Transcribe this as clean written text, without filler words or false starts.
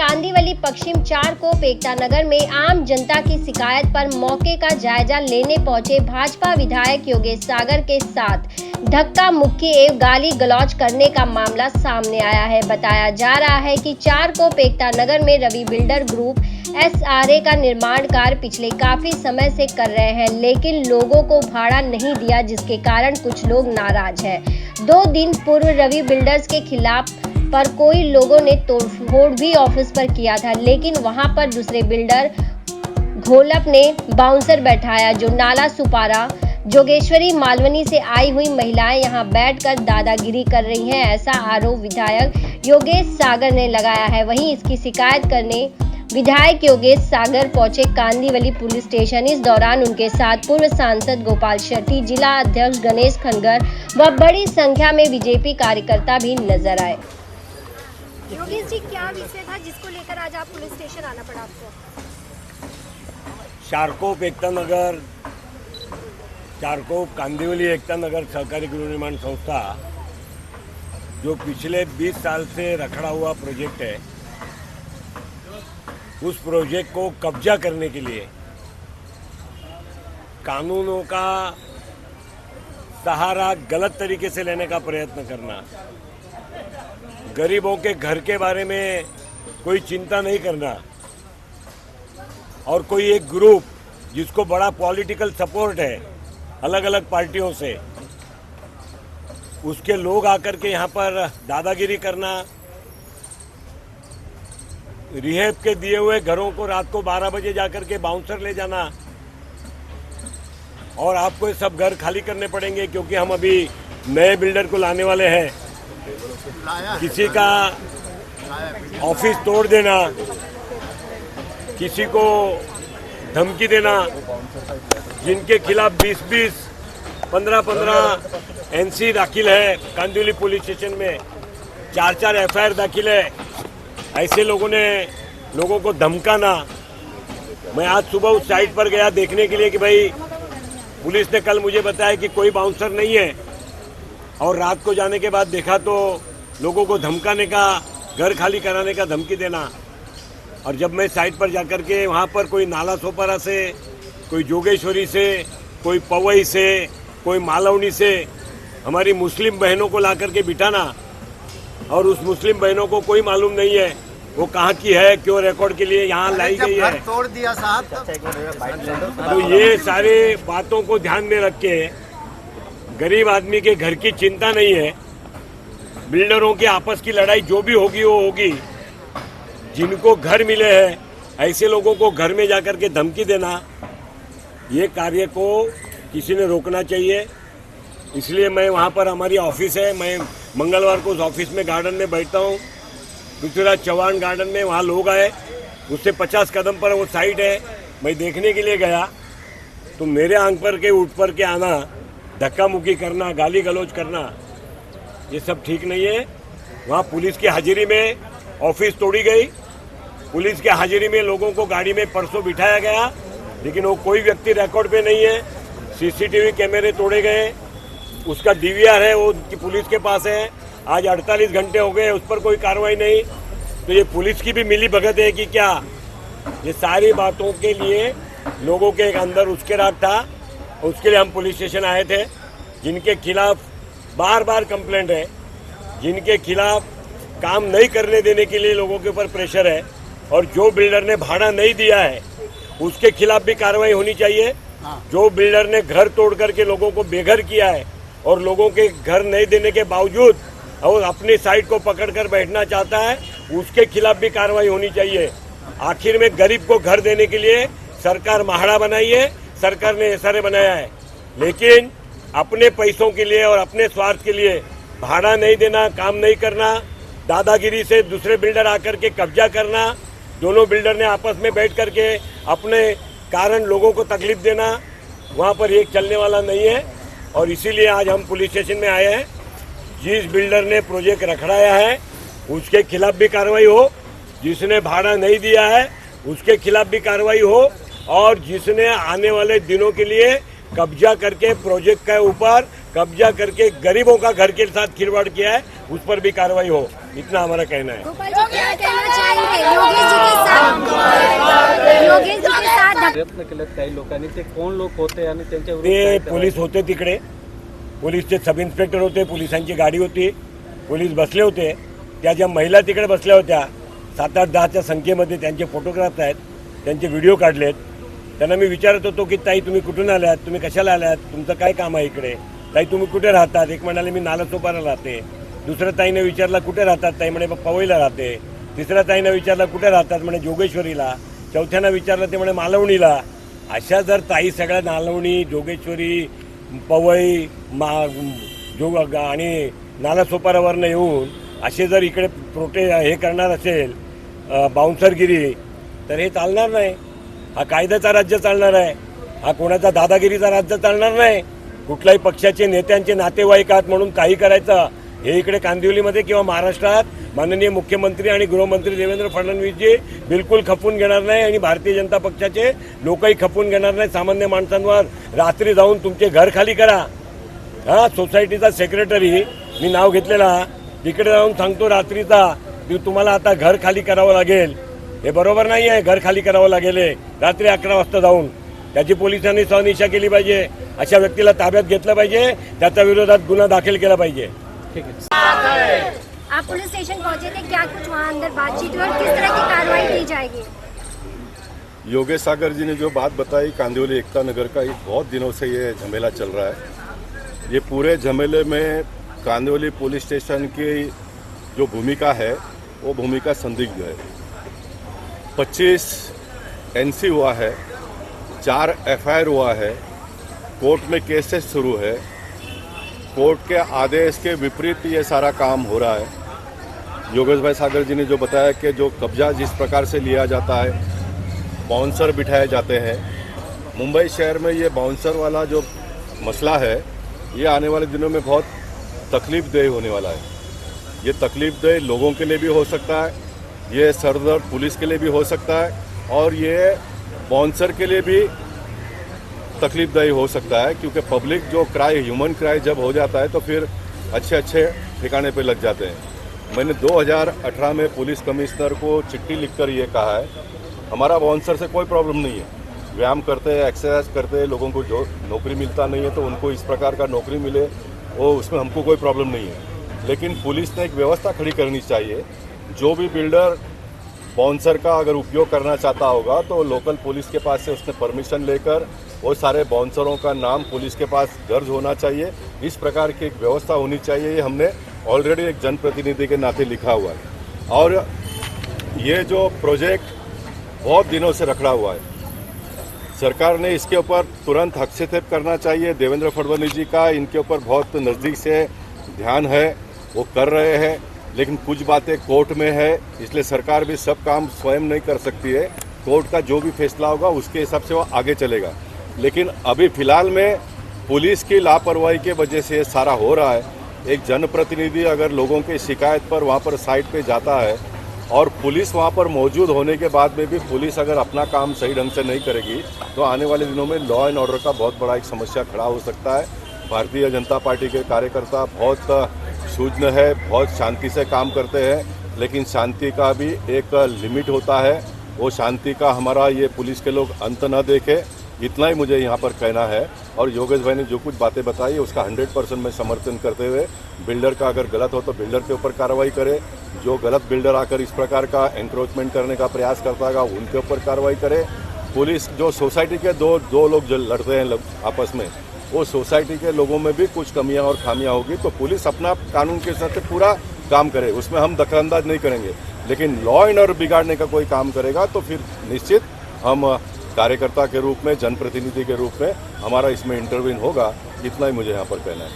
कांदीवली पश्चिम 4 कोप एकता नगर में आम जनता की शिकायत पर मौके का जायजा लेने पहुंचे भाजपा विधायक योगेश सागर के साथ धक्का मुक्की एवं गाली गलौज करने का मामला सामने आया है। बताया जा रहा है कि 4 कोप एकता नगर में रवि बिल्डर ग्रुप SRA का निर्माण कार्य पिछले काफी समय से कर रहे हैं, लेकिन लोगों को भाड़ा नहीं दिया, जिसके कारण कुछ लोग नाराज हैं। 2 दिन पूर्व रवि बिल्डर्स के खिलाफ पर कोई लोगों ने तोड़फोड़ भी ऑफिस पर किया था, लेकिन वहां पर दूसरे बिल्डर घोलप ने बाउंसर बैठाया, जो नाला सुपारा जोगेश्वरी मालवनी से आई हुई महिलाएं यहां बैठकर दादागिरी कर रही हैं, ऐसा आरोप विधायक योगेश सागर ने लगाया है। वहीं इसकी शिकायत करने विधायक योगेश सागर पहुंचे कांदीवली पुलिस स्टेशन। इस दौरान उनके साथ पूर्व सांसद गोपाल शेट्टी, जिला अध्यक्ष गणेश खनगर व बड़ी संख्या में बीजेपी कार्यकर्ता भी नजर आए। योगेश जी, क्या विषय था जिसको लेकर आज आप पुलिस स्टेशन आना पड़ा आपको? 4 कोप एकता नगर, 4 कोप कांदीवली एकता नगर सहकारी गृह निर्माण संस्था जो पिछले 20 साल से रखड़ा हुआ प्रोजेक्ट है, उस प्रोजेक्ट को कब्जा करने के लिए कानूनों का सहारा गलत तरीके से लेने का प्रयत्न करना, गरीबों के घर के बारे में कोई चिंता नहीं करना, और कोई एक ग्रुप जिसको बड़ा पॉलिटिकल सपोर्ट है अलग अलग पार्टियों से, उसके लोग आकर के यहाँ पर दादागिरी करना, रिहेब के दिए हुए घरों को रात को 12 बजे जाकर के बाउंसर ले जाना, और आपको ये सब घर खाली करने पड़ेंगे क्योंकि हम अभी नए बिल्डर को लाने वाले हैं। किसी का ऑफिस तोड़ देना, किसी को धमकी देना, जिनके खिलाफ 20-20, 15-15 NC दाखिल है कांदीवली पुलिस स्टेशन में, 4-4 FIR दाखिल है, ऐसे लोगों को धमकाना। मैं आज सुबह उस साइट पर गया देखने के लिए कि भाई पुलिस ने कल मुझे बताया कि कोई बाउंसर नहीं है, और रात को जाने के बाद देखा तो लोगों को धमकाने का, घर खाली कराने का धमकी देना। और जब मैं साइट पर जाकर के वहाँ पर कोई नाला सोपारा से, कोई जोगेश्वरी से, कोई पवई से, कोई मालवनी से हमारी मुस्लिम बहनों को ला करके बिठाना, और उस मुस्लिम बहनों को कोई मालूम नहीं है वो कहाँ की है, क्यों रिकॉर्ड के लिए यहाँ लाई गई है, तोड़ दिया साहब। तो ये सारे बातों को ध्यान में रख के गरीब आदमी के घर की चिंता नहीं है, बिल्डरों की आपस की लड़ाई जो भी होगी वो होगी। जिनको घर मिले हैं ऐसे लोगों को घर में जाकर के धमकी देना, ये कार्य को किसी ने रोकना चाहिए। इसलिए मैं वहाँ पर, हमारी ऑफिस है, मैं मंगलवार को उस ऑफिस में गार्डन में बैठता हूँ, पृथ्वीराज चौहान गार्डन में, वहाँ लोग आए, उससे 50 कदम पर वो साइट है, मैं देखने के लिए गया तो मेरे आंख पर के उठ पर के आना, धक्का मुक्की करना, गाली गलौज करना, ये सब ठीक नहीं है। वहाँ पुलिस की हाजिरी में ऑफिस तोड़ी गई, पुलिस की हाजिरी में लोगों को गाड़ी में परसों बिठाया गया, लेकिन वो कोई व्यक्ति रिकॉर्ड पे नहीं है। CCTV कैमरे तोड़े गए, उसका DVR है वो पुलिस के पास है, आज 48 घंटे हो गए, उस पर कोई कार्रवाई नहीं। तो ये पुलिस की भी मिली भगत है कि क्या? ये सारी बातों के लिए लोगों के अंदर उश्केराट था, उसके लिए हम पुलिस स्टेशन आए थे। जिनके खिलाफ बार बार कंप्लेंट है, जिनके खिलाफ काम नहीं करने देने के लिए लोगों के ऊपर प्रेशर है, और जो बिल्डर ने भाड़ा नहीं दिया है उसके खिलाफ भी कार्रवाई होनी चाहिए। जो बिल्डर ने घर तोड़ करके लोगों को बेघर किया है और लोगों के घर नहीं देने के बावजूद और अपनी साइट को पकड़कर बैठना चाहता है, उसके खिलाफ भी कार्रवाई होनी चाहिए। आखिर में गरीब को घर देने के लिए सरकार महाड़ा बनाई है, सरकार ने SRA बनाया है, लेकिन अपने पैसों के लिए और अपने स्वार्थ के लिए भाड़ा नहीं देना, काम नहीं करना, दादागिरी से दूसरे बिल्डर आकर के कब्जा करना, दोनों बिल्डर ने आपस में बैठ करके अपने कारण लोगों को तकलीफ देना, वहाँ पर एक चलने वाला नहीं है। और इसीलिए आज हम पुलिस स्टेशन में आए हैं। जिस बिल्डर ने प्रोजेक्ट रखड़ाया है उसके खिलाफ भी कार्रवाई हो, जिसने भाड़ा नहीं दिया है उसके खिलाफ भी कार्रवाई हो, और जिसने आने वाले दिनों के लिए कब्जा करके प्रोजेक्ट के ऊपर कब्जा करके गरीबों का घर के साथ खिलवाड़ किया है उस पर भी कार्रवाई हो, इतना हमारा कहना है। गोपाल जी, क्या कहना चाहेंगे? योगेश प्रयत्न केलेत काही लोकांनी, ते कोण लोक होते आणि त्यांच्या ते विरुद्ध काय कारवाई? पोलीस होते तिकडे, पोलीसचे सब इन्स्पेक्टर होते, पोलिसांची गाडी होती, पोलीस बसले होते. त्या ज्या महिला तिकडे बसल्या होत्या 7-8-10च्या संख्येमध्ये, त्यांचे फोटोग्राफ्स आहेत, त्यांचे व्हिडिओ काढलेत. त्यांना मी विचारत होतो की ताई तुम्ही कुठून आल्यात, तुम्ही कशाला आल्यात, तुमचं काय काम आहे इकडे, ताई तुम्ही कुठे राहतात. एक म्हणाले मी नालासोपारा राहते. दुसऱ्या ताईने विचारला कुठे राहतात, ताई म्हणे पवईला राहते. तिसऱ्या ताईने विचारला कुठे राहतात, म्हणे जोगेश्वरीला. चौथ्यानं विचारलं ते म्हणे मालवणीला. अशा जर ताई सगळ्या नालवणी, जोगेश्वरी, पवई, आणि नालासोपारावरनं येऊन असे जर इकडे हे करणार असेल बाउन्सरगिरी, तर हे चालणार नाही. हा कायद्याचा राज्य चालणार आहे, हा कोणाचा दादागिरीचा राज्य चालणार नाही. कुठल्याही पक्षाचे नेत्यांचे नातेवाईक आहात म्हणून काही करायचं हे इकडे कांदिवलीमध्ये किंवा महाराष्ट्रात माननीय मुख्यमंत्री आणि गृहमंत्री देवेंद्र फडणवीसजी बिलकुल खपून घेणार नाही आणि भारतीय जनता पक्षाचे लोकही खपून घेणार नाही. सामान्य माणसांवर रात्री जाऊन तुमचे घर खाली करा. हा सोसायटीचा सेक्रेटरी मी नाव घेतलेला, तिकडे जाऊन सांगतो रात्रीचा की तुम्हाला आता घर खाली करावं लागेल. हे बरोबर नाही आहे. घर खाली करावं लागेल रात्री 11 वाजता जाऊन. त्याची पोलिसांनी सहनिशा केली पाहिजे. अशा व्यक्तीला ताब्यात घेतलं पाहिजे, त्याच्या विरोधात गुन्हा दाखल केला पाहिजे. ठीक आहे. आप पुलिस स्टेशन पहुंचे थे, क्या कुछ वहाँ अंदर बातचीत हुई और किस तरह की कार्रवाई की जाएगी? योगेश सागर जी ने जो बात बताई, कांदिवली एकता नगर का एक बहुत दिनों से ये झमेला चल रहा है. ये पूरे झमेले में कांदिवली पुलिस स्टेशन की जो भूमिका है वो भूमिका संदिग्ध है. 25 NC हुआ है, 4 FIR हुआ है, कोर्ट में केसेस शुरू है. कोर्ट के आदेश के विपरीत ये सारा काम हो रहा है. योगेश भाई सागर जी ने जो बताया कि जो कब्जा जिस प्रकार से लिया जाता है, बाउंसर बिठाए जाते हैं. मुंबई शहर में ये बाउंसर वाला जो मसला है ये आने वाले दिनों में बहुत तकलीफदेह होने वाला है. ये तकलीफदेह लोगों के लिए भी हो सकता है, ये सरदर्द पुलिस के लिए भी हो सकता है और ये बाउंसर के लिए भी तकलीफदायी हो सकता है, क्योंकि पब्लिक जो क्राई, ह्यूमन क्राई जब हो जाता है तो फिर अच्छे ठिकाने पे लग जाते हैं. मैंने 2018 में पुलिस कमिश्नर को चिट्ठी लिखकर ये कहा है हमारा बाउंसर से कोई प्रॉब्लम नहीं है. व्यायाम करते हैं, एक्सरसाइज करते हैं, लोगों को जो नौकरी मिलता नहीं है तो उनको इस प्रकार का नौकरी मिले, वो उसमें हमको कोई प्रॉब्लम नहीं है. लेकिन पुलिस ने एक व्यवस्था खड़ी करनी चाहिए. जो भी बिल्डर बाउंसर का अगर उपयोग करना चाहता होगा तो लोकल पुलिस के पास से उसने परमिशन लेकर वो सारे बाउंसरों का नाम पुलिस के पास दर्ज होना चाहिए. इस प्रकार की एक व्यवस्था होनी चाहिए. ये हमने ऑलरेडी एक जनप्रतिनिधि के नाते लिखा हुआ है. और ये जो प्रोजेक्ट बहुत दिनों से रखड़ा हुआ है, सरकार ने इसके ऊपर तुरंत हस्तक्षेप करना चाहिए. देवेंद्र फडणवीस जी का इनके ऊपर बहुत नज़दीक से ध्यान है, वो कर रहे हैं. लेकिन कुछ बातें कोर्ट में है, इसलिए सरकार भी सब काम स्वयं नहीं कर सकती है. कोर्ट का जो भी फैसला होगा उसके हिसाब से वो आगे चलेगा. लेकिन अभी फिलहाल में पुलिस की लापरवाही के वजह से ये सारा हो रहा है. एक जनप्रतिनिधि अगर लोगों की शिकायत पर वहाँ पर साइट पे जाता है और पुलिस वहाँ पर मौजूद होने के बाद में भी पुलिस अगर अपना काम सही ढंग से नहीं करेगी तो आने वाले दिनों में लॉ एंड ऑर्डर का बहुत बड़ा एक समस्या खड़ा हो सकता है. भारतीय जनता पार्टी के कार्यकर्ता बहुत सूझन है, बहुत शांति से काम करते हैं, लेकिन शांति का भी एक लिमिट होता है. वो शांति का हमारा ये पुलिस के लोग अंत न देखे, इतना ही मुझे यहाँ पर कहना है. और योगेश भाई ने जो कुछ बातें बताई उसका 100% मैं समर्थन करते हुए, बिल्डर का अगर गलत हो तो बिल्डर के ऊपर कार्रवाई करे. जो गलत बिल्डर आकर इस प्रकार का एंक्रोचमेंट करने का प्रयास करता है उनके ऊपर कार्रवाई करे. पुलिस जो सोसाइटी के दो लोग जो लड़ते हैं आपस में, वो सोसाइटी के लोगों में भी कुछ कमियां और खामियां होगी तो पुलिस अपना कानून के साथ पूरा काम करे, उसमें हम दखलंदाज नहीं करेंगे. लेकिन लॉ एंड ऑर्डर बिगाड़ने का कोई काम करेगा तो फिर निश्चित हम कार्यकर्ता के रूप में, जनप्रतिनिधि के रूप में हमारा इसमें इंटरवीन होगा. इतना ही मुझे यहाँ पर कहना है.